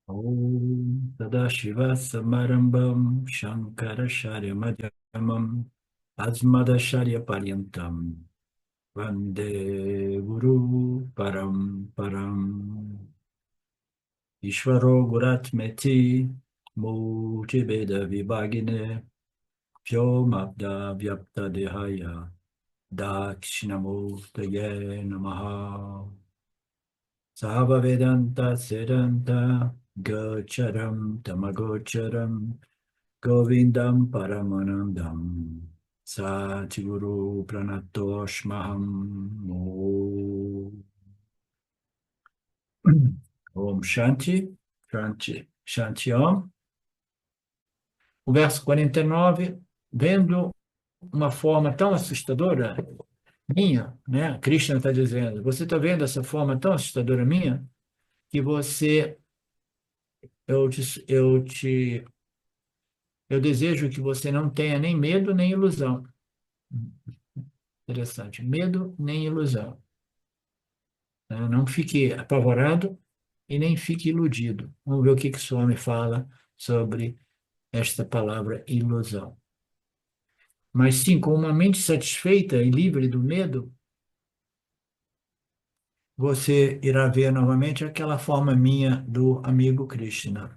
Om Sadashiva Samarambam Shankaracharya Madhyamam Asmadacharya Paryantam Vande Guru Param Ishvaro Guratmeti Multibeda Vibhagine Vyomabda Vyapta Dehaya Dakshinamurtaye Namaha Sahava Vedanta Sedanta Gocharam Tamagocharam Govindam Paramanandam Satiguru Pranatoshmaham Om Shanti Shanti Shanti Om. O verso 49, vendo uma forma tão assustadora minha, né? Krishna está dizendo, você está vendo essa forma tão assustadora minha que eu te, eu te, eu desejo que você não tenha nem medo nem ilusão. Interessante, medo nem ilusão, né? Não fique apavorado e nem fique iludido. Vamos ver o que o Swami fala sobre esta palavra ilusão. Mas sim, com uma mente satisfeita e livre do medo, você irá ver novamente aquela forma minha do amigo Krishna.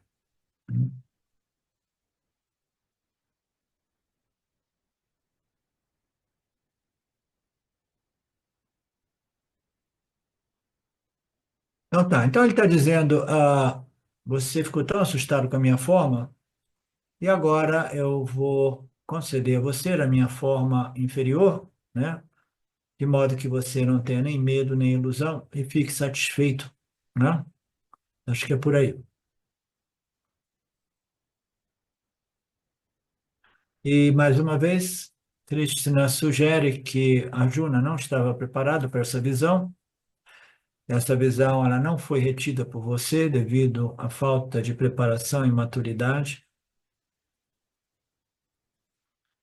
Então tá, então ele está dizendo, você ficou tão assustado com a minha forma, e agora eu vou conceder a você a minha forma inferior, né? De modo que você não tenha nem medo nem ilusão e fique satisfeito, né? Acho que é por aí. E mais uma vez, Krishna sugere que Arjuna não estava preparado para essa visão. Essa visão ela não foi retida por você devido à falta de preparação e maturidade.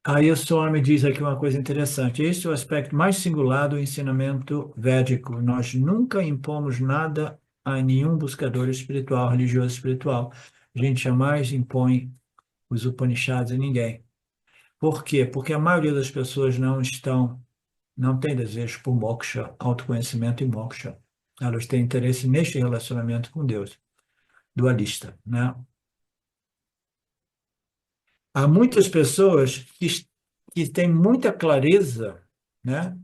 Aí o Swami diz aqui uma coisa interessante. Esse é o aspecto mais singular do ensinamento védico. Nós nunca impomos nada a nenhum buscador espiritual, religioso espiritual. A gente jamais impõe os Upanishads a ninguém. Por quê? Porque a maioria das pessoas não tem desejo por moksha, autoconhecimento e moksha. Elas têm interesse neste relacionamento com Deus, dualista, né? Há muitas pessoas que têm muita clareza, né,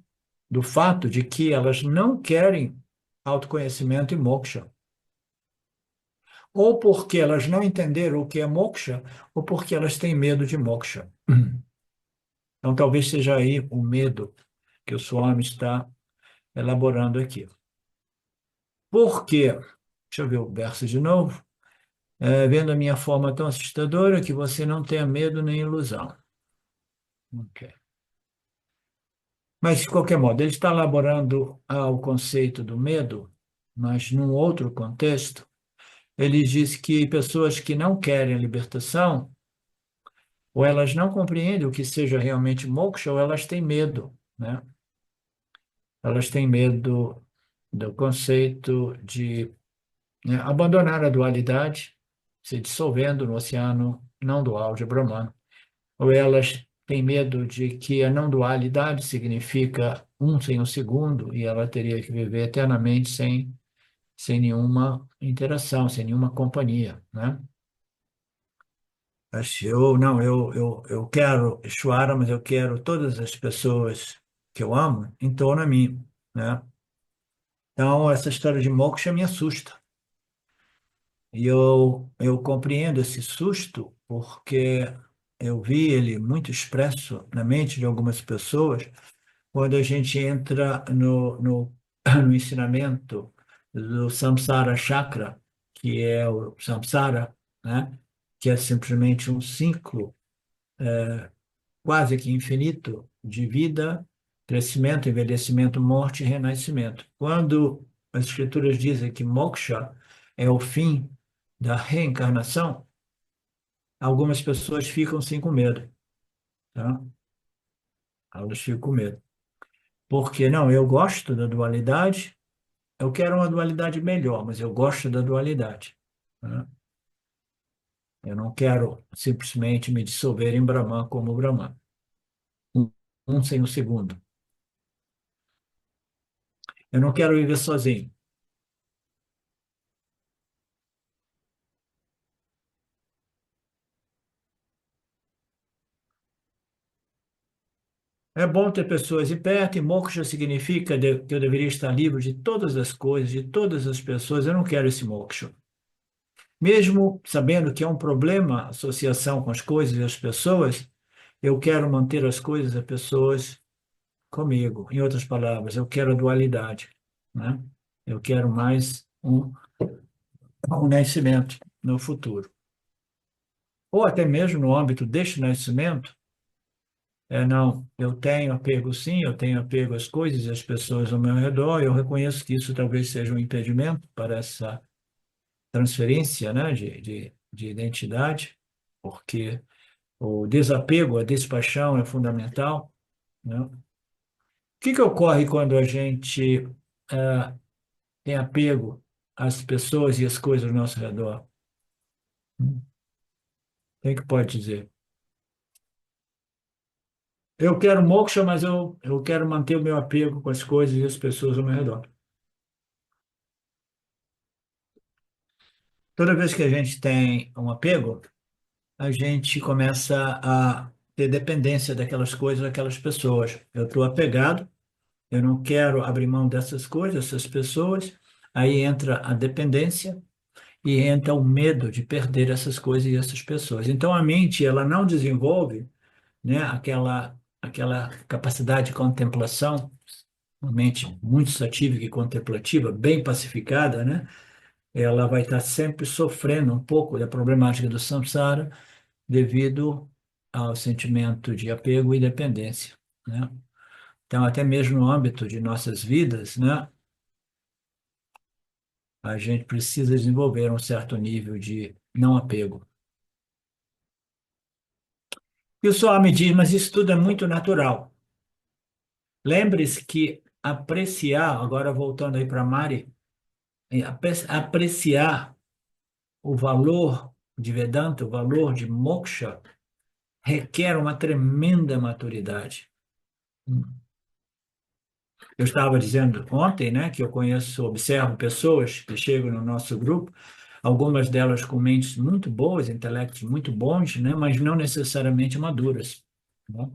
do fato de que elas não querem autoconhecimento e moksha. Ou porque elas não entenderam o que é moksha, ou porque elas têm medo de moksha. Então, talvez seja aí o medo que o Swami está elaborando aqui. Por quê? Deixa eu ver o verso de novo. Vendo a minha forma tão assustadora que você não tenha medo nem ilusão. Ok. Mas, de qualquer modo, ele está elaborando o conceito do medo, mas num outro contexto. Ele diz que pessoas que não querem a libertação, ou elas não compreendem o que seja realmente moksha, ou elas têm medo, né? Elas têm medo do conceito de, né, abandonar a dualidade, se dissolvendo no oceano não dual de Brahman. Ou elas têm medo de que a não dualidade significa um sem o segundo e ela teria que viver eternamente sem nenhuma interação, sem nenhuma companhia, né? Eu quero Ishvara, mas eu quero todas as pessoas que eu amo em torno a mim, né? Então, essa história de moksha me assusta. E eu compreendo esse susto porque eu vi ele muito expresso na mente de algumas pessoas quando a gente entra no ensinamento do Samsara Chakra, que é o Samsara, né? Que é simplesmente um ciclo quase que infinito de vida, crescimento, envelhecimento, morte e renascimento. Quando as escrituras dizem que moksha é o fim da reencarnação, algumas pessoas ficam assim com medo, tá? Elas ficam com medo. Porque, não, eu gosto da dualidade, eu quero uma dualidade melhor, mas eu gosto da dualidade, né? Eu não quero simplesmente me dissolver em Brahman como Brahman. Um, um sem o segundo. Eu não quero viver sozinho. É bom ter pessoas de perto, e moksha significa que eu deveria estar livre de todas as coisas, de todas as pessoas. Eu não quero esse moksha. Mesmo sabendo que é um problema a associação com as coisas e as pessoas, eu quero manter as coisas e as pessoas comigo. Em outras palavras, eu quero a dualidade, né? Eu quero mais um nascimento no futuro. Ou até mesmo no âmbito deste nascimento, não, eu tenho apego sim, eu tenho apego às coisas e às pessoas ao meu redor, eu reconheço que isso talvez seja um impedimento para essa transferência, né, de identidade, porque o desapego, a despaixão é fundamental, né? O que ocorre quando a gente eh, tem apego às pessoas e às coisas ao nosso redor? Quem que pode dizer? Eu quero moksha, mas eu quero manter o meu apego com as coisas e as pessoas ao meu redor. Toda vez que a gente tem um apego, a gente começa a ter dependência daquelas coisas, daquelas pessoas. Eu estou apegado, eu não quero abrir mão dessas coisas, dessas pessoas. Aí entra a dependência e entra o medo de perder essas coisas e essas pessoas. Então a mente, ela não desenvolve, né, aquela capacidade de contemplação, uma mente muito satívica e contemplativa, bem pacificada, né? Ela vai estar sempre sofrendo um pouco da problemática do samsara devido ao sentimento de apego e dependência, né? Então, até mesmo no âmbito de nossas vidas, né, a gente precisa desenvolver um certo nível de não apego. E o Swami diz, mas isso tudo é muito natural. Lembre-se que apreciar, agora voltando aí para Mari, apreciar o valor de Vedanta, o valor de moksha, requer uma tremenda maturidade. Eu estava dizendo ontem, né, que eu conheço, observo pessoas que chegam no nosso grupo, algumas delas com mentes muito boas, intelectos muito bons, né, mas não necessariamente maduras, né?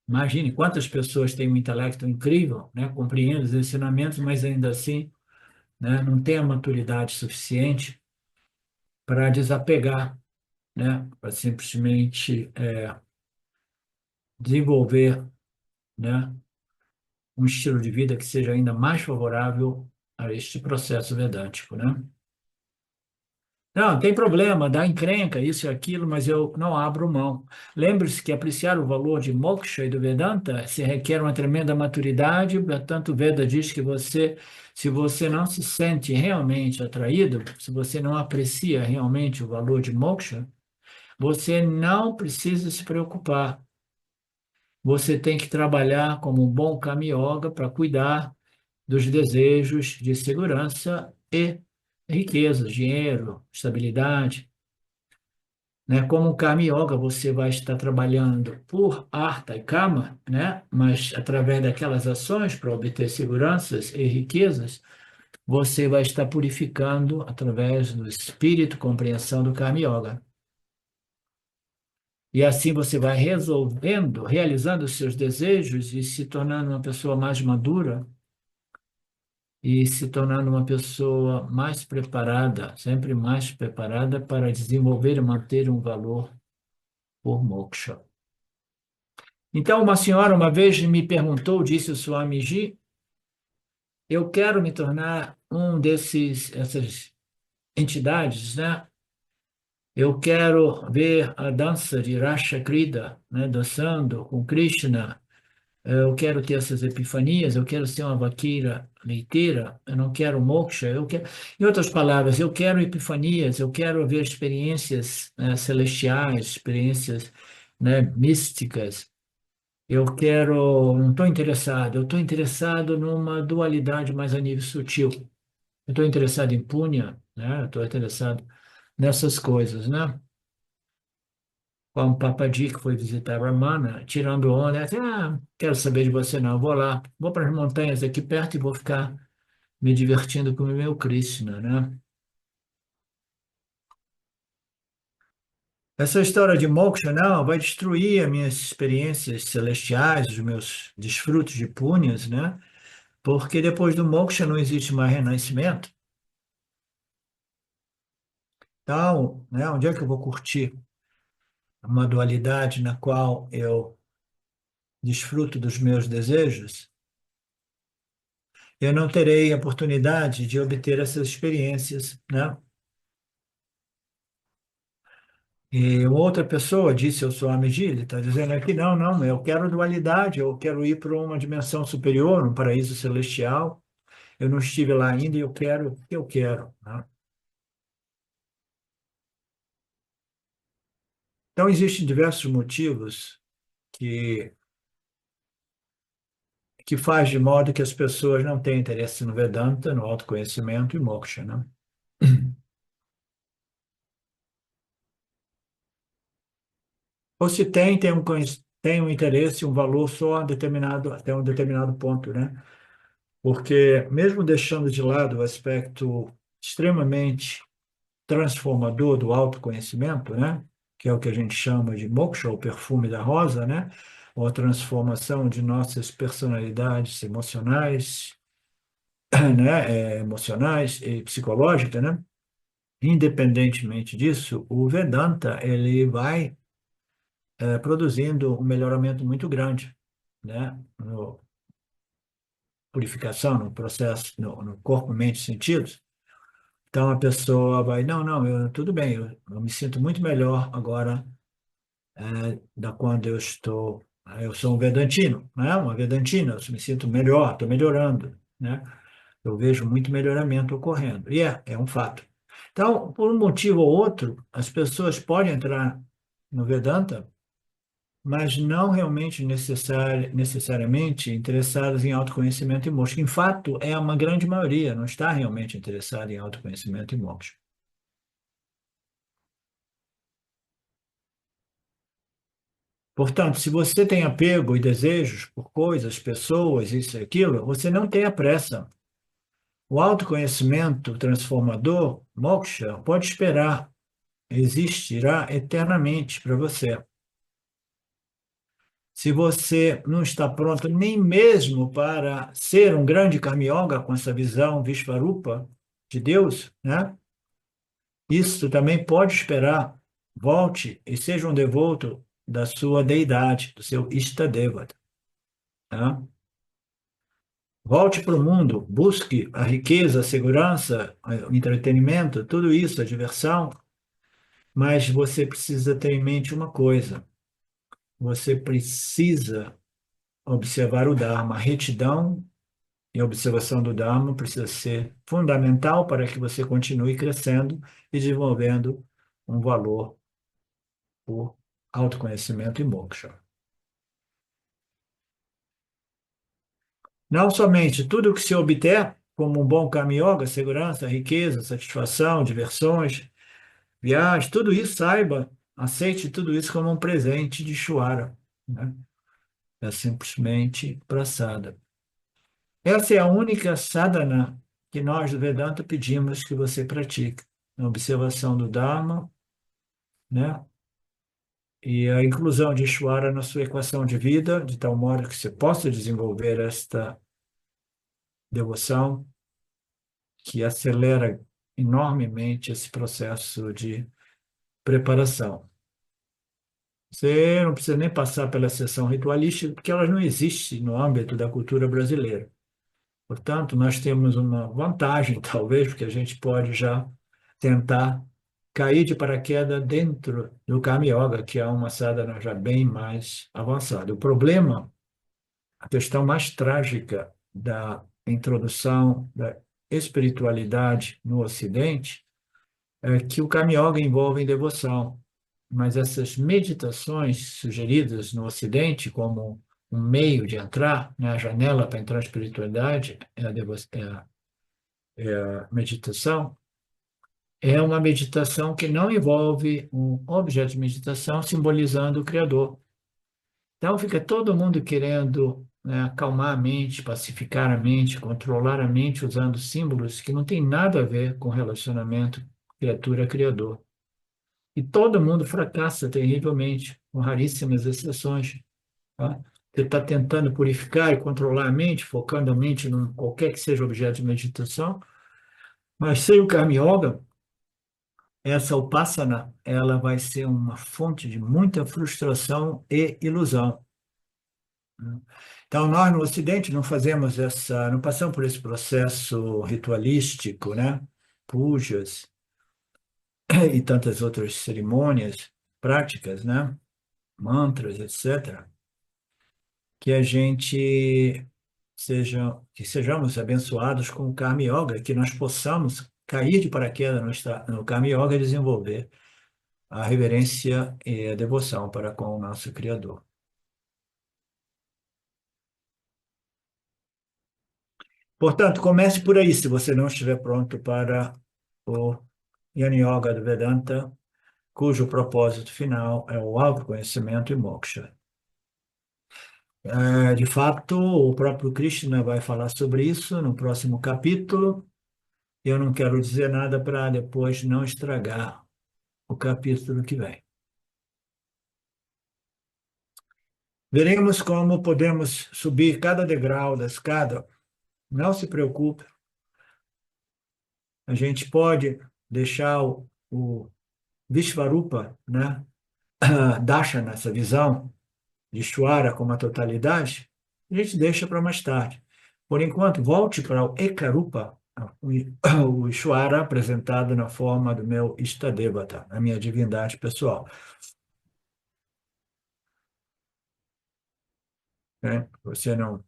Imagine quantas pessoas têm um intelecto incrível, né, compreendem os ensinamentos, mas ainda assim, né, não têm a maturidade suficiente para desapegar, né, para simplesmente desenvolver, né, um estilo de vida que seja ainda mais favorável a este processo vedântico, né? Não, tem problema, dá encrenca, isso e aquilo, mas eu não abro mão. Lembre-se que apreciar o valor de Moksha e do Vedanta se requer uma tremenda maturidade, portanto, o Veda diz que se você não se sente realmente atraído, se você não aprecia realmente o valor de Moksha, você não precisa se preocupar. Você tem que trabalhar como um bom Kama Yoga para cuidar dos desejos de segurança e riqueza, dinheiro, estabilidade, né? Como o Karma Yoga, você vai estar trabalhando por Artha e Kama, né? Mas através daquelas ações para obter seguranças e riquezas, você vai estar purificando através do espírito, compreensão do Karma Yoga. E assim você vai resolvendo, realizando os seus desejos e se tornando uma pessoa mais madura e se tornando uma pessoa mais preparada, sempre mais preparada para desenvolver e manter um valor por moksha. Então, uma senhora uma vez me perguntou, disse o Swamiji, eu quero me tornar essas entidades, né? Eu quero ver a dança de Rasha Krida, né? Dançando com Krishna. Eu quero ter essas epifanias, eu quero ser uma vaqueira leiteira, eu não quero moksha, eu quero... Em outras palavras, eu quero epifanias, eu quero ver experiências, né, celestiais, experiências, né, místicas. Eu quero, não estou interessado, eu estou interessado numa dualidade mais a nível sutil. Eu estou interessado em punha, né? Eu estou interessado nessas coisas, né? Como o Papa Dick foi visitar Ramana, tirando onda, assim, quero saber de você não, vou lá, vou para as montanhas aqui perto e vou ficar me divertindo com o meu Krishna, né? Essa história de moksha, não, vai destruir as minhas experiências celestiais, os meus desfrutos de punhas, né? Porque depois do moksha não existe mais renascimento. Então, né, onde é que eu vou curtir uma dualidade na qual eu desfruto dos meus desejos? Eu não terei a oportunidade de obter essas experiências, né? E outra pessoa disse, eu sou a Medida, ele está dizendo aqui, não, não, eu quero dualidade, eu quero ir para uma dimensão superior, um paraíso celestial, eu não estive lá ainda e eu quero o que eu quero, né? Então, existem diversos motivos que, que faz de modo que as pessoas não tenham interesse no Vedanta, no autoconhecimento e moksha, né? Ou se tem, tem um interesse, um valor só determinado, até um determinado ponto, né? Porque mesmo deixando de lado o aspecto extremamente transformador do autoconhecimento, né? Que é o que a gente chama de moksha, o perfume da rosa, né? Ou a transformação de nossas personalidades emocionais, né? Emocionais e psicológicas, né? Independentemente disso, o Vedanta ele vai produzindo um melhoramento muito grande, né? No purificação, no processo, no corpo, mente, sentidos. Então a pessoa vai, não, não, tudo bem, eu me sinto muito melhor agora da quando eu sou um vedantino, né? Uma vedantina, eu me sinto melhor, estou melhorando, né? Eu vejo muito melhoramento ocorrendo. E é um fato. Então, por um motivo ou outro, as pessoas podem entrar no Vedanta, mas não realmente necessariamente interessadas em autoconhecimento e moksha. Em fato, é uma grande maioria, não está realmente interessada em autoconhecimento e moksha. Portanto, se você tem apego e desejos por coisas, pessoas, isso e aquilo, você não tem a pressa. O autoconhecimento transformador, moksha, pode esperar, existirá eternamente para você. Se você não está pronto nem mesmo para ser um grande karma yoga com essa visão Vishvarupa de Deus, né? Isso também pode esperar. Volte e seja um devoto da sua deidade, do seu Istadevata, tá? Volte para o mundo, busque a riqueza, a segurança, o entretenimento, tudo isso, a diversão, mas você precisa ter em mente uma coisa: você precisa observar o Dharma. A retidão e a observação do Dharma precisa ser fundamental para que você continue crescendo e desenvolvendo um valor por autoconhecimento e moksha. Não somente tudo que se obter, como um bom karma yoga, segurança, riqueza, satisfação, diversões, viagem, tudo isso, saiba, aceite tudo isso como um presente de Shwara, né? É simplesmente prasada. Essa é a única sadhana que nós do Vedanta pedimos que você pratique. A observação do Dharma, né? E a inclusão de Ishvara na sua equação de vida, de tal modo que você possa desenvolver esta devoção que acelera enormemente esse processo de preparação. Você não precisa nem passar pela sessão ritualística, porque ela não existe no âmbito da cultura brasileira. Portanto, nós temos uma vantagem, talvez, porque a gente pode já tentar cair de paraquedas dentro do Karma Yoga, que é uma sadhana já bem mais avançada. O problema, a questão mais trágica da introdução da espiritualidade no Ocidente é que o Karma Yoga envolve devoção, mas essas meditações sugeridas no Ocidente como um meio de entrar, né, a janela para entrar na espiritualidade é a meditação, é uma meditação que não envolve um objeto de meditação simbolizando o Criador. Então fica todo mundo querendo, né, acalmar a mente, pacificar a mente, controlar a mente usando símbolos que não tem nada a ver com relacionamento criatura-criador. E todo mundo fracassa terrivelmente, com raríssimas exceções. Tá? Você está tentando purificar e controlar a mente, focando a mente em qualquer que seja o objeto de meditação, mas sem o Karma Yoga, essa Upasana, ela vai ser uma fonte de muita frustração e ilusão. Né? Então, nós no Ocidente não fazemos essa, não passamos por esse processo ritualístico, né? Pujas e tantas outras cerimônias, práticas, né? Mantras, etc. Que a gente que sejamos abençoados com o Karma Yoga, que nós possamos cair de paraquedas no Karma Yoga e desenvolver a reverência e a devoção para com o nosso Criador. Portanto, comece por aí, se você não estiver pronto para o Jnana Yoga do Vedanta, cujo propósito final é o autoconhecimento e moksha. De fato, o próprio Krishna vai falar sobre isso no próximo capítulo. Eu não quero dizer nada para depois não estragar o capítulo que vem. Veremos como podemos subir cada degrau da escada. Não se preocupe, a gente pode deixar o Vishvarupa, né, Darshana, essa visão de Ishvara como a totalidade, a gente deixa para mais tarde. Por enquanto, volte para o Ekarupa, o Ishvara apresentado na forma do meu Istadevata, a minha divindade pessoal. Né? Você não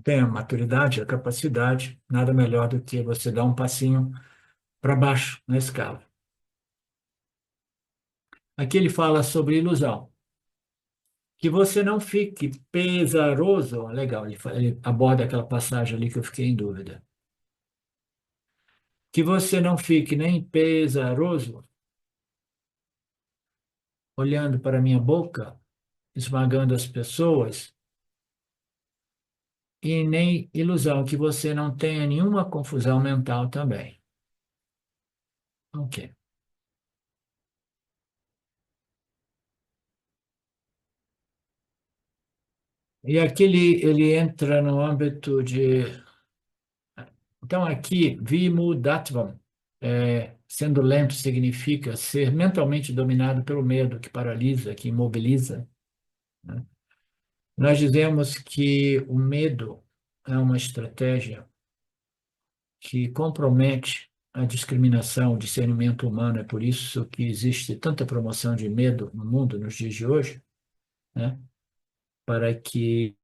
tem a maturidade, a capacidade, nada melhor do que você dar um passinho para baixo na escala. Aqui ele fala sobre ilusão. Que você não fique pesaroso. Legal, ele aborda aquela passagem ali que eu fiquei em dúvida. Que você não fique nem pesaroso, olhando para a minha boca, esmagando as pessoas, e nem ilusão, que você não tenha nenhuma confusão mental também. Ok. E aqui ele entra no âmbito de. Então, aqui, Vimudattvam, sendo lento, significa ser mentalmente dominado pelo medo, que paralisa, que imobiliza. Né? Nós dizemos que o medo é uma estratégia que compromete a discriminação, o discernimento humano. É por isso que existe tanta promoção de medo no mundo nos dias de hoje, né? Para que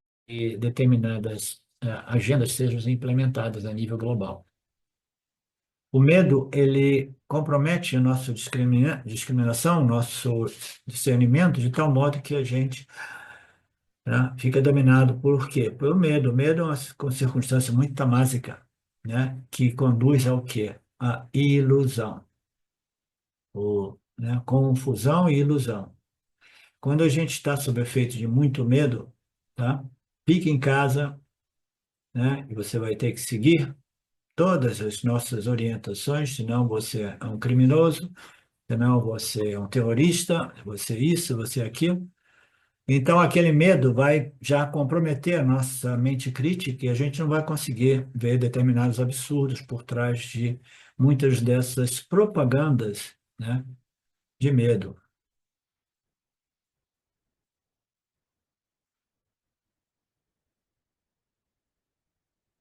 determinadas agendas sejam implementadas a nível global. O medo, ele compromete a nossa discriminação, nosso discernimento, de tal modo que a gente, né, fica dominado por quê? Pelo medo. O medo é uma circunstância muito tamásica, né, que conduz ao quê? A ilusão, né, confusão e ilusão. Quando a gente está sob efeito de muito medo, tá? Fique em casa, né, e você vai ter que seguir todas as nossas orientações, senão você é um criminoso, senão você é um terrorista, você é isso, você é aquilo. Então, aquele medo vai já comprometer a nossa mente crítica e a gente não vai conseguir ver determinados absurdos por trás de muitas dessas propagandas, né, de medo.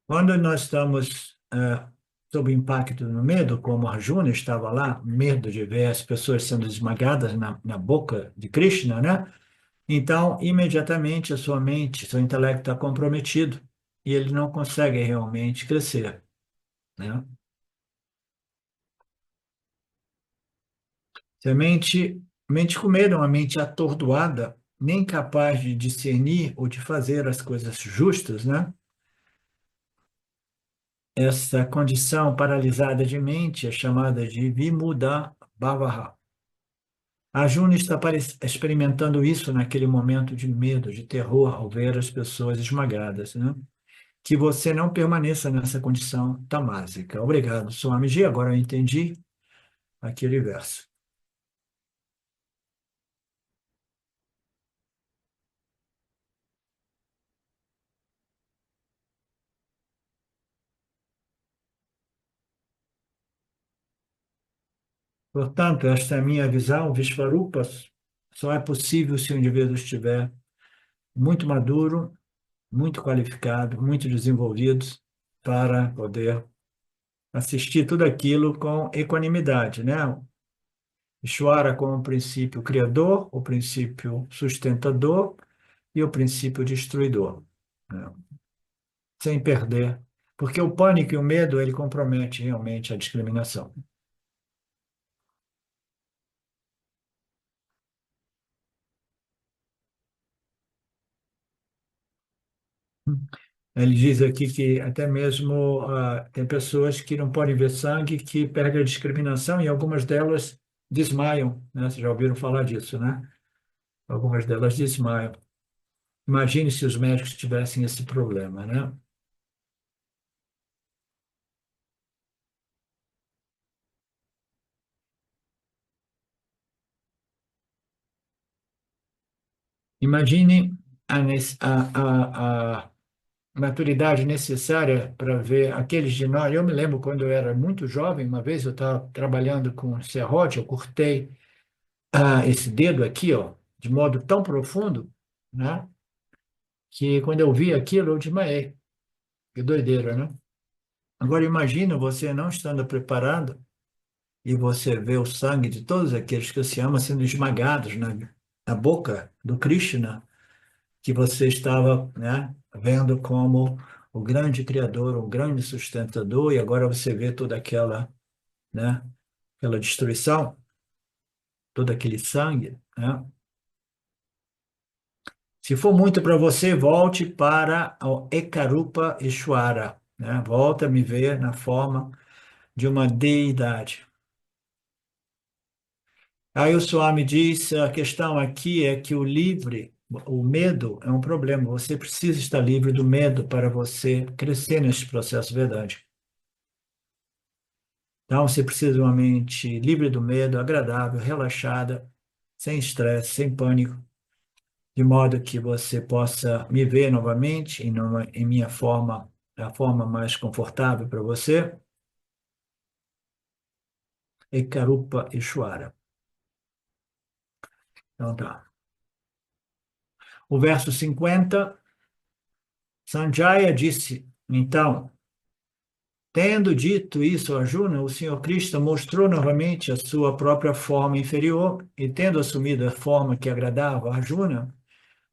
Quando nós estamos sob impacto no medo, como Arjuna estava lá, medo de ver as pessoas sendo esmagadas na boca de Krishna, né? Então, imediatamente a sua mente, seu intelecto está comprometido e ele não consegue realmente crescer, né? Se a mente com medo é uma mente atordoada, nem capaz de discernir ou de fazer as coisas justas, né? Essa condição paralisada de mente é chamada de Vimuda Bhavaha. A Juna está experimentando isso naquele momento de medo, de terror, ao ver as pessoas esmagadas, né? Que você não permaneça nessa condição tamásica. Obrigado, Swamiji. Agora eu entendi aquele verso. Portanto, esta é a minha visão. Vishvarupa só é possível se o indivíduo estiver muito maduro, muito qualificado, muito desenvolvido para poder assistir tudo aquilo com equanimidade, né? Ishvara como o princípio criador, o princípio sustentador e o princípio destruidor, né? Sem perder, porque o pânico e o medo, ele compromete realmente a discriminação. Ele diz aqui que até mesmo tem pessoas que não podem ver sangue, que perdem a discriminação e algumas delas desmaiam, né? Vocês já ouviram falar disso, né? Algumas delas desmaiam. Imagine se os médicos tivessem esse problema, né? Imagine a maturidade necessária para ver aqueles de nós. Eu me lembro quando eu era muito jovem, uma vez eu estava trabalhando com serrote, eu cortei esse dedo aqui, ó, de modo tão profundo, né? Que quando eu vi aquilo, eu desmaiei. Que doideira, né? Agora imagina você não estando preparado e você vê o sangue de todos aqueles que se amam sendo esmagados na boca do Krishna, que você estava, né, vendo como o grande criador, o grande sustentador, e agora você vê toda aquela, né, aquela destruição, todo aquele sangue, né? Se for muito para você, volte para o Ekarupa Ishvara, né? Volta a me ver na forma de uma deidade. Aí o Swami diz, a questão aqui é que o medo é um problema. Você precisa estar livre do medo para você crescer nesse processo verdade. Então, você precisa de uma mente livre do medo, agradável, relaxada, sem estresse, sem pânico, de modo que você possa me ver novamente em minha forma, a forma mais confortável para você, Ekarupa Ishvara. Então tá. O verso 50, Sanjaya disse, então, tendo dito isso a Arjuna, o Senhor Krishna mostrou novamente a sua própria forma inferior e, tendo assumido a forma que agradava a Arjuna,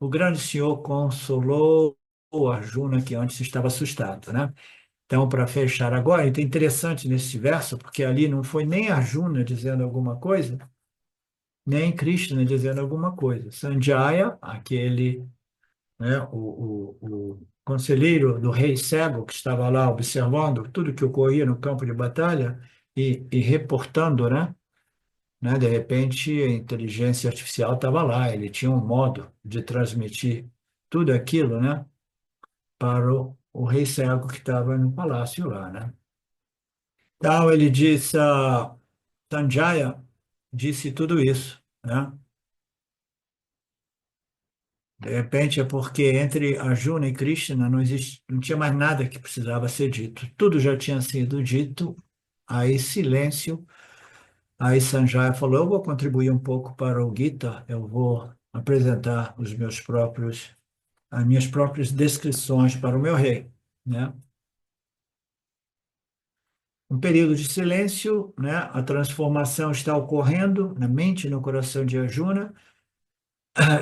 o grande Senhor consolou o Arjuna, que antes estava assustado, né? Então, para fechar agora, é interessante nesse verso, porque ali não foi nem Arjuna dizendo alguma coisa, nem Krishna dizendo alguma coisa. Sanjaya, aquele, né, o conselheiro do rei cego que estava lá observando tudo que ocorria no campo de batalha e reportando, né? De repente, a inteligência artificial estava lá, ele tinha um modo de transmitir tudo aquilo, né, para o rei cego que estava no palácio lá, né? Então, ele disse, Sanjaya disse tudo isso, né? De repente é porque entre Arjuna e Krishna não existe, não tinha mais nada que precisava ser dito. Tudo já tinha sido dito. Aí silêncio. Aí Sanjaya falou: "Eu vou contribuir um pouco para o Gita. Eu vou apresentar as minhas próprias descrições para o meu rei", né? Um período de silêncio, né? A transformação está ocorrendo na mente e no coração de Arjuna.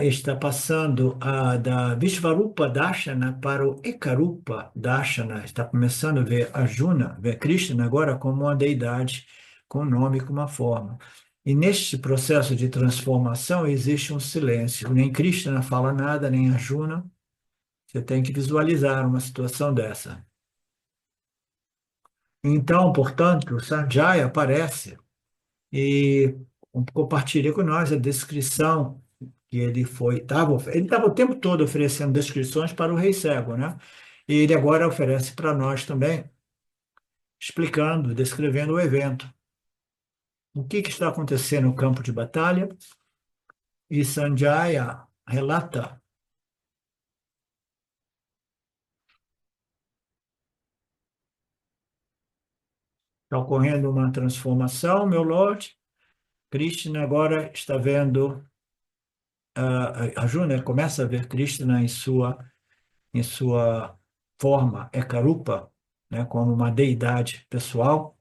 Está passando da Vishvarupa Darshana para o Ekarupa Darshana. Está começando a ver Arjuna, ver Krishna agora como uma deidade, com um nome, com uma forma. E neste processo de transformação existe um silêncio. Nem Krishna fala nada, nem Arjuna. Você tem que visualizar uma situação dessa. Então, portanto, o Sanjaya aparece e compartilha com nós a descrição que ele estava o tempo todo oferecendo descrições para o rei cego, né? E ele agora oferece para nós também, explicando, descrevendo o evento. O que está acontecendo no campo de batalha? E Sanjaya relata: está ocorrendo uma transformação, meu Lord. Krishna agora está vendo, Arjuna começa a ver Krishna em sua forma Ekarupa, né, como uma deidade pessoal.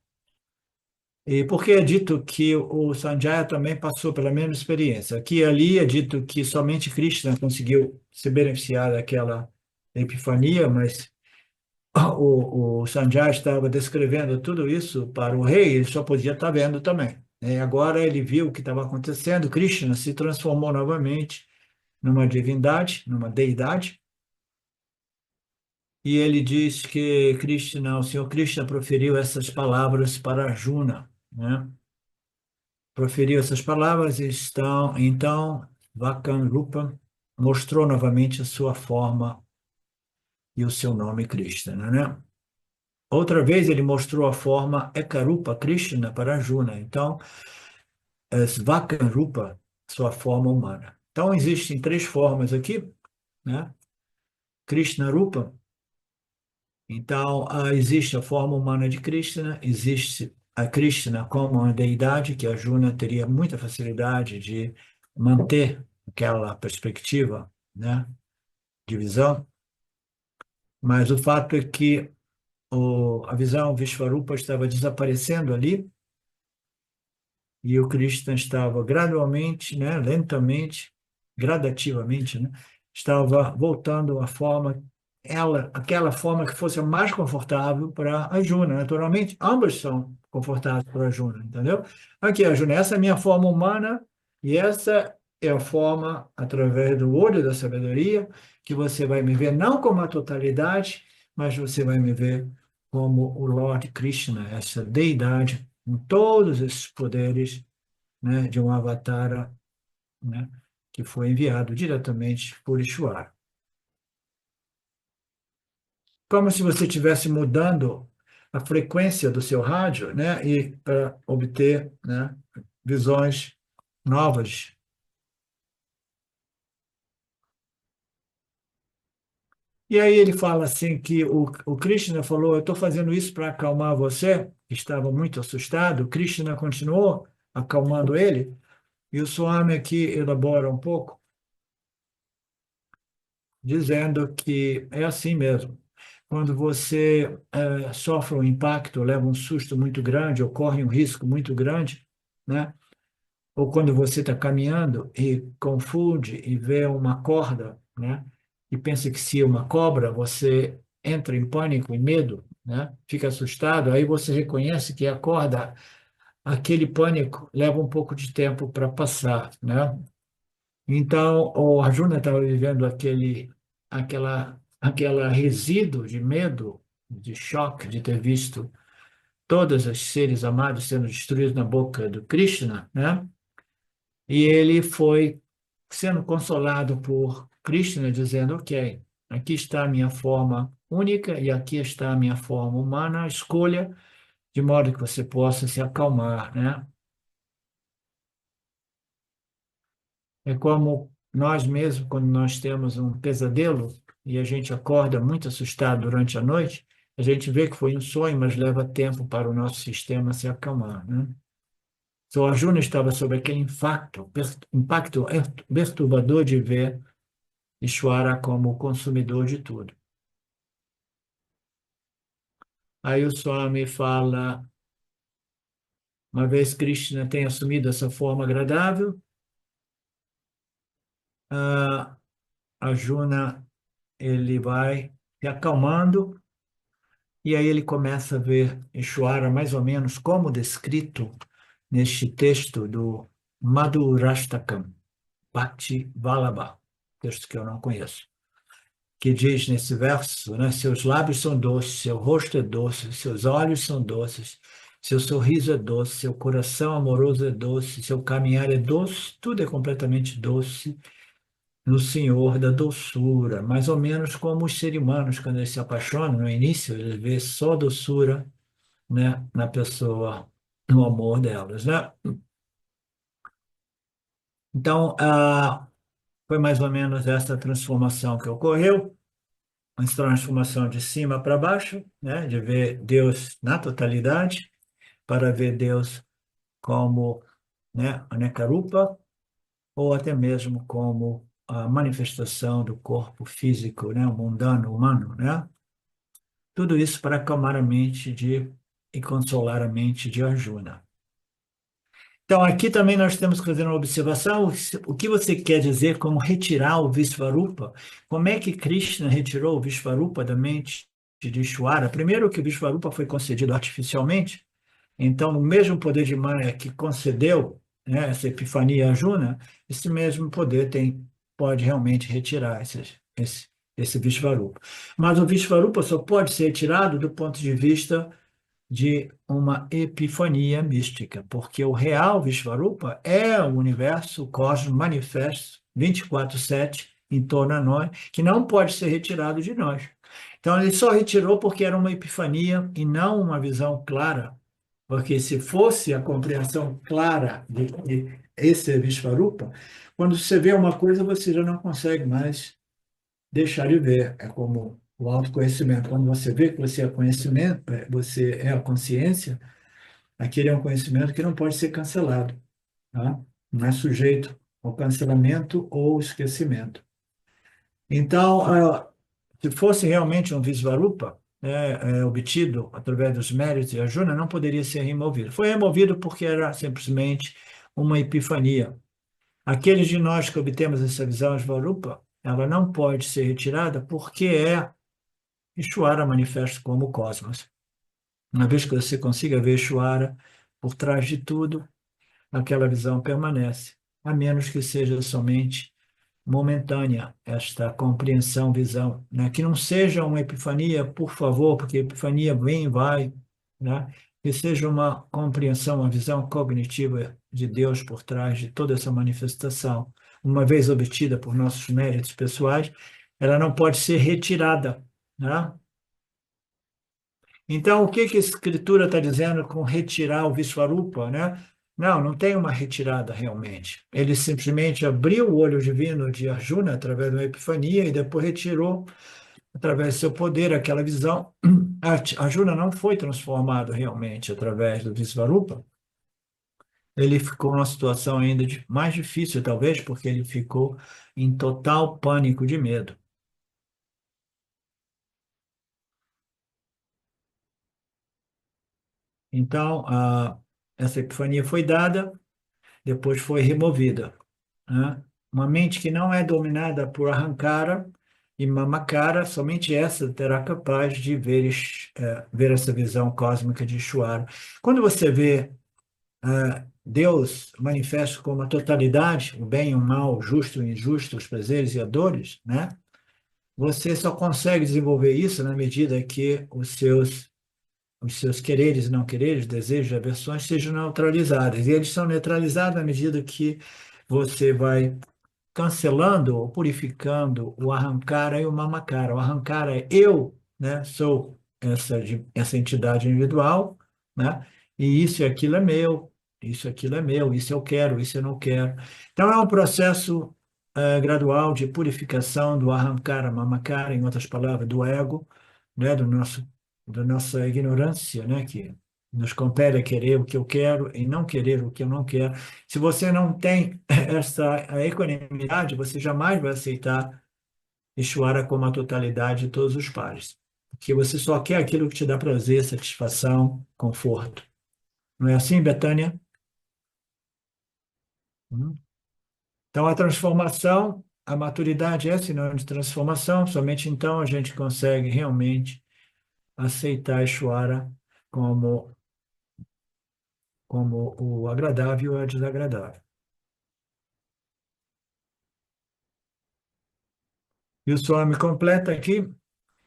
E porque é dito que o Sanjaya também passou pela mesma experiência. Aqui e ali é dito que somente Krishna conseguiu se beneficiar daquela epifania, mas o Sanjaya estava descrevendo tudo isso para o rei, ele só podia estar vendo também. E agora ele viu o que estava acontecendo, Krishna se transformou novamente numa divindade, numa deidade, e ele diz que Krishna, o Senhor Krishna proferiu essas palavras para Arjuna, né? Proferiu essas palavras e então Vakanrupa mostrou novamente a sua forma e o seu nome Krishna, né? Outra vez ele mostrou a forma Ekarupa Krishna para Arjuna. Então, Vakanrupa, sua forma humana. Então, existem três formas aqui, né? Krishna Rupa. Então, existe a forma humana de Krishna, existe a Krishna como uma deidade, que a Arjuna teria muita facilidade de manter aquela perspectiva, né, de visão, mas o fato é que a visão Vishvarupa estava desaparecendo ali e o Krishna estava gradualmente, né, lentamente, gradativamente, né, estava voltando à forma, aquela forma que fosse a mais confortável para a Arjuna. Naturalmente, ambas são confortáveis para a Arjuna, entendeu? Aqui, Arjuna, essa é a minha forma humana e essa é a forma, através do olho da sabedoria, que você vai me ver não como a totalidade, mas você vai me ver como o Lord Krishna, essa deidade, com todos esses poderes, né, de um avatar, né, que foi enviado diretamente por Ishvara. Como se você estivesse mudando a frequência do seu rádio, né, e para obter, né, visões novas. E aí ele fala assim que o Krishna falou, eu estou fazendo isso para acalmar você, que estava muito assustado. O Krishna continuou acalmando ele, e o Swami aqui elabora um pouco, dizendo que é assim mesmo. Quando você sofre um impacto, leva um susto muito grande, ocorre um risco muito grande, né? Ou quando você está caminhando e confunde e vê uma corda, né? E pensa que se é uma cobra, você entra em pânico e medo, né? Fica assustado, aí você reconhece que a corda, aquele pânico leva um pouco de tempo para passar, né? Então, o Arjuna estava vivendo aquela resíduo de medo, de choque, de ter visto todos os seres amados sendo destruídos na boca do Krishna, né? E ele foi sendo consolado por Krishna, dizendo: Ok, aqui está a minha forma única e aqui está a minha forma humana, escolha de modo que você possa se acalmar, né? É como nós mesmos, quando nós temos um pesadelo e a gente acorda muito assustado durante a noite, a gente vê que foi um sonho, mas leva tempo para o nosso sistema se acalmar, né? Então, Arjuna estava sob aquele impacto perturbador de ver Ishvara como o consumidor de tudo. Aí o Swami fala, uma vez Krishna tem assumido essa forma agradável, a Arjuna ele vai se acalmando. E aí ele começa a ver Ishvara mais ou menos como descrito neste texto do Madhurashtakam, Bhakti Vallabha, texto que eu não conheço. que diz nesse verso, né? Seus lábios são doces, seu rosto é doce, seus olhos são doces, seu sorriso é doce, seu coração amoroso é doce, seu caminhar é doce, tudo é completamente doce no Senhor da doçura, mais ou menos como os seres humanos, quando eles se apaixonam, no início, eles vê só doçura, né, na pessoa, no amor delas, né? Então, foi mais ou menos essa transformação que ocorreu, uma transformação de cima para baixo, né, de ver Deus na totalidade, para ver Deus como, né, a Nekarupa, ou até mesmo como a manifestação do corpo físico, né, o mundano, humano, né? Tudo isso para acalmar a mente e consolar a mente de Arjuna. Então, aqui também nós temos que fazer uma observação. O que você quer dizer como retirar o Visvarupa? Como é que Krishna retirou o Visvarupa da mente de Ishwara? Primeiro, que o Visvarupa foi concedido artificialmente. Então, o mesmo poder de Maya que concedeu, né, essa epifania a Arjuna, esse mesmo poder pode realmente retirar esse Visvarupa. Mas o Visvarupa só pode ser retirado do ponto de vista de uma epifania mística, porque o real Vishvarupa é o universo, o cosmos manifesto 24/7 em torno a nós, que não pode ser retirado de nós. Então, ele só retirou porque era uma epifania e não uma visão clara, porque se fosse a compreensão clara de esse Vishvarupa, quando você vê uma coisa, você já não consegue mais deixar de ver. É como o autoconhecimento. Quando você vê que você é conhecimento, você é a consciência, aquele é um conhecimento que não pode ser cancelado, tá? Não é sujeito ao cancelamento ou esquecimento. Então, se fosse realmente um Visvarupa, obtido através dos méritos de Arjuna, não poderia ser removido. Foi removido porque era simplesmente uma epifania. Aqueles de nós que obtemos essa visão Svarupa, ela não pode ser retirada porque é Ishvara manifesto como o cosmos. Uma vez que você consiga ver Ishvara por trás de tudo, aquela visão permanece, a menos que seja somente momentânea esta compreensão, visão, né? Que não seja uma epifania, por favor, porque epifania vem e vai, né? Que seja uma compreensão, uma visão cognitiva de Deus por trás de toda essa manifestação, uma vez obtida por nossos méritos pessoais, ela não pode ser retirada, né? Então, o que que a Escritura está dizendo com retirar o Visvarupa, né? Não, não tem uma retirada realmente. Ele simplesmente abriu o olho divino de Arjuna através de uma epifania e depois retirou, através do seu poder, aquela visão. Arjuna não foi transformado realmente através do Visvarupa. Ele ficou numa situação ainda mais difícil, talvez, porque ele ficou em total pânico de medo. Então, essa epifania foi dada, depois foi removida, né? Uma mente que não é dominada por Ahankara e Mamakara, somente essa terá capaz de ver essa visão cósmica de Ishvara. Quando você vê Deus manifesto como a totalidade, o bem e o mal, o justo e o injusto, os prazeres e as dores, né? Você só consegue desenvolver isso na medida que os seus quereres e não quereres, desejos e aversões sejam neutralizados. E eles são neutralizados à medida que você vai cancelando ou purificando o arrancara e o mamacara. O arrancara é eu, né? Sou essa entidade individual, né? E isso e aquilo é meu, isso e aquilo é meu, isso eu quero, isso eu não quero. Então é um processo gradual de purificação do arrancara, mamacara, em outras palavras, do ego, né? Da nossa ignorância, né? Que nos compele a querer o que eu quero e não querer o que eu não quero. Se você não tem essa equanimidade, você jamais vai aceitar Ishvara como a totalidade de todos os pares. Porque você só quer aquilo que te dá prazer, satisfação, conforto. Não é assim, Betânia? Hum. Então, a transformação, a maturidade é sinônimo de transformação, somente então a gente consegue realmente aceitar Ishvara como, como o agradável e o desagradável. E o Swami completa aqui: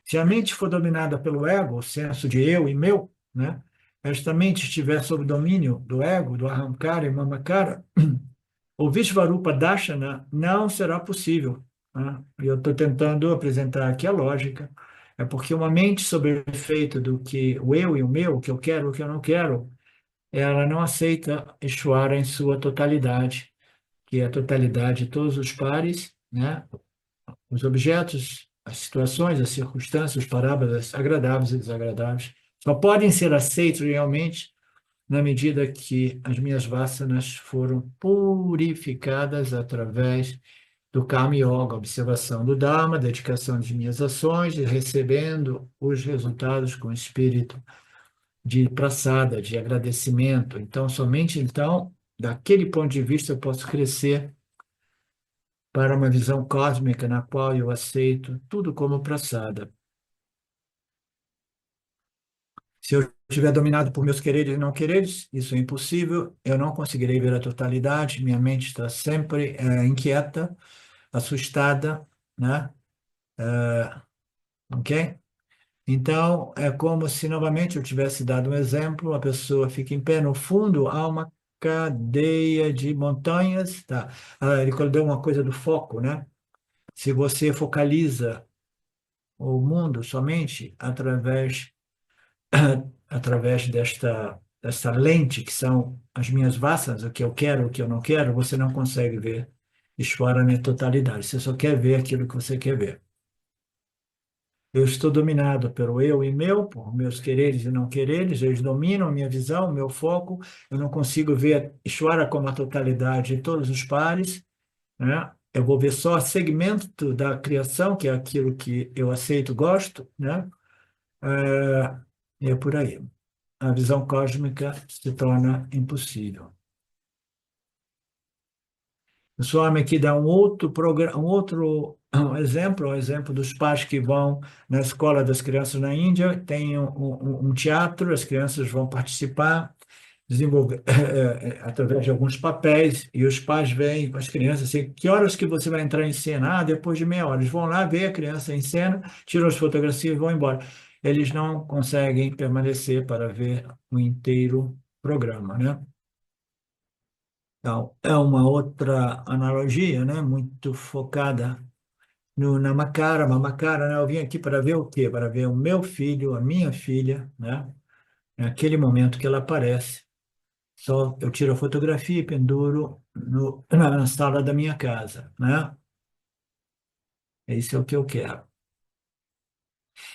se a mente for dominada pelo ego, o senso de eu e meu, né? Esta mente estiver sob domínio do ego, do ahamkara e mamakara, o Vishvarupa Darshana não será possível, né? E eu estou tentando apresentar aqui a lógica. É porque uma mente sob efeito do que o eu e o meu, o que eu quero, o que eu não quero, ela não aceita Ishvara em sua totalidade, que é a totalidade de todos os pares, né? Os objetos, as situações, as circunstâncias, os parábolas agradáveis e desagradáveis, só podem ser aceitos realmente na medida que as minhas vasanas foram purificadas através do Karma Yoga, observação do Dharma, dedicação de minhas ações e recebendo os resultados com espírito de praçada, de agradecimento. Então, somente então, daquele ponto de vista, eu posso crescer para uma visão cósmica na qual eu aceito tudo como praçada. Se eu estiver dominado por meus quereres e não quereres, isso é impossível, eu não conseguirei ver a totalidade, minha mente está sempre inquieta, assustada, né? Ok? Então, é como se novamente eu tivesse dado um exemplo, a pessoa fica em pé, no fundo há uma cadeia de montanhas, tá? Ele deu uma coisa do foco, né? Se você focaliza o mundo somente através desta lente, que são as minhas vassas, o que eu quero, o que eu não quero, você não consegue ver Ishvara na totalidade. Você só quer ver aquilo que você quer ver. Eu estou dominado pelo eu e meu, por meus quereres e não quereres, eles dominam a minha visão, o meu foco, eu não consigo ver Ishvara como a totalidade de todos os pares, né? Eu vou ver só segmento da criação, que é aquilo que eu aceito, gosto, né? E é por aí. A visão cósmica se torna impossível. O Swami aqui dá um outro programa, um exemplo, o exemplo dos pais que vão na escola das crianças na Índia, tem um teatro, as crianças vão participar, desenvolver através de alguns papéis, e os pais veem com as crianças assim, que horas que você vai entrar em cena? Ah, depois de meia hora. Eles vão lá ver a criança em cena, tiram as fotografias e vão embora. Eles não conseguem permanecer para ver o inteiro programa, né? Então, é uma outra analogia, né? Muito focada no Namakara, Mamakara, né? Eu vim aqui para ver o quê? Para ver o meu filho, a minha filha, né? Naquele momento que ela aparece. Só eu tiro a fotografia e penduro na sala da minha casa, né? Esse é o que eu quero.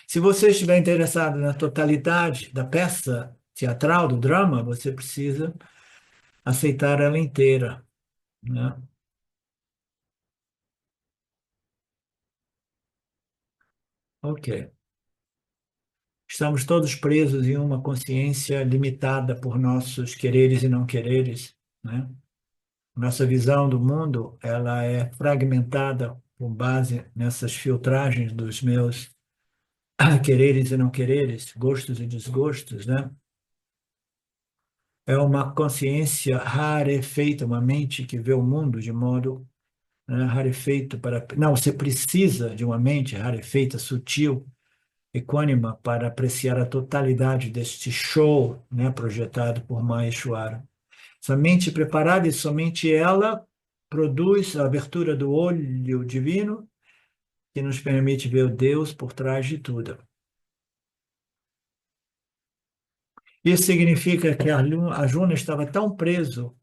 Se você estiver interessado na totalidade da peça teatral, do drama, você precisa aceitar ela inteira, né? Ok. Estamos todos presos em uma consciência limitada por nossos quereres e não quereres, né? Nossa visão do mundo, ela é fragmentada com base nessas filtragens dos meus quereres e não quereres, gostos e desgostos, né? É uma consciência rarefeita, uma mente que vê o mundo de modo, né, rarefeito para... Não, você precisa de uma mente rarefeita, sutil, equânima, para apreciar a totalidade deste show, né, projetado por Maheshwara. Essa mente preparada e somente ela produz a abertura do olho divino que nos permite ver o Deus por trás de tudo. Isso significa que Arjuna estava tão preso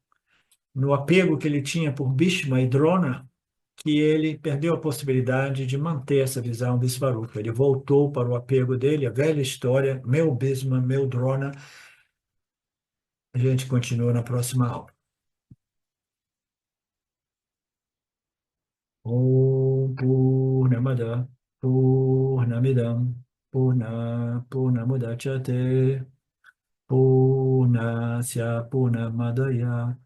no apego que ele tinha por Bhishma e Drona que ele perdeu a possibilidade de manter essa visão de Svarupa. Ele voltou para o apego dele, a velha história, meu Bhishma, meu Drona. A gente continua na próxima aula. Om Purnamada Purnamidam Purnamudachyate Purnasya Purnamadaya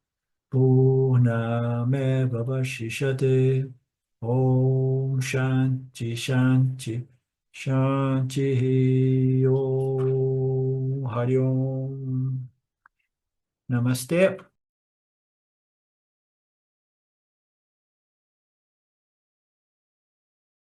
Purnameva Vashishyate Om Shanti Shanti Shanti Om Hari Om Namaste.